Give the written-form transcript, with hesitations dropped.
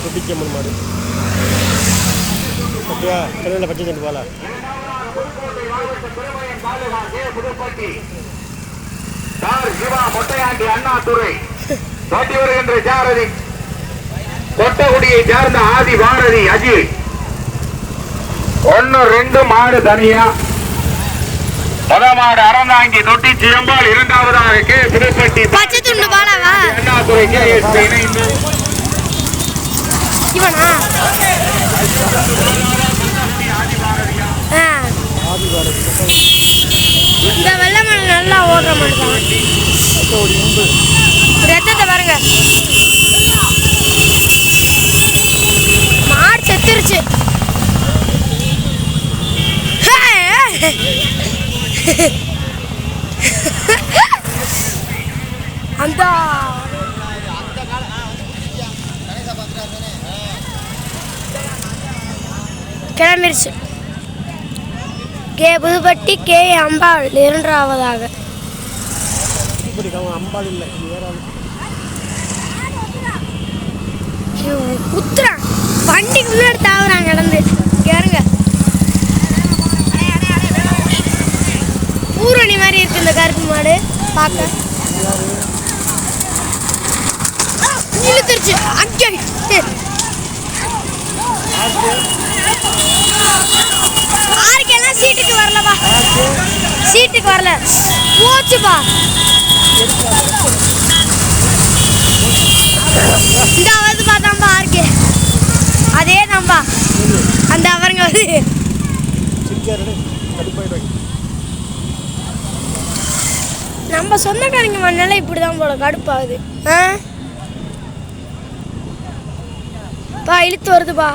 குட்டிச்சம்மன் மாடு பட்டியா கடலில் பச்சை தண்ணி போல மொட்டையாண்டி அண்ணாதுரை போட்டி வருகின்ற ஜாரதி கொட்டகுடியை சார்ந்த ஆதி பாரதி அஜித் 1-2 மாடு தனியா மாடு அறந்தாங்கி தொட்டி சியம்பால் இரண்டாவதாக K Pudupatti Annadurai K S இணைந்து இந்த வெள்ளை மண் நல்லா ஓடுற மாதிரி தான் ரத்தத்தை பாருங்க மாடு செத்துருச்சு அந்த கிளம்பிருச்சு கே புதுப்பட்டி கே அம்பாள் இரண்டாவதாக அம்பாள் இல்லை குத்துறான் வண்டிக்கு முன்னாடி தாவுறான் கிடந்து கேருங்க பூரணி மாதிரி இருக்கு இந்த கருப்பு மாடு பார்க்க இழுத்துருச்சு அங்கே ஆறுக்கெல்லாம் சீட்டுக்கு வரலப்பா சீட்டுக்கு வரல போச்சுப்பா இந்த வந்து பார்த்தாம்பா ஆறுக்கு அதே தான்பா அந்த அவருங்க வந்து நம்ம சொந்தக்காரங்க மண்ணெல்லாம் இப்படிதான் போல கடுப்பாகுது பா இழுத்து வருதுப்பா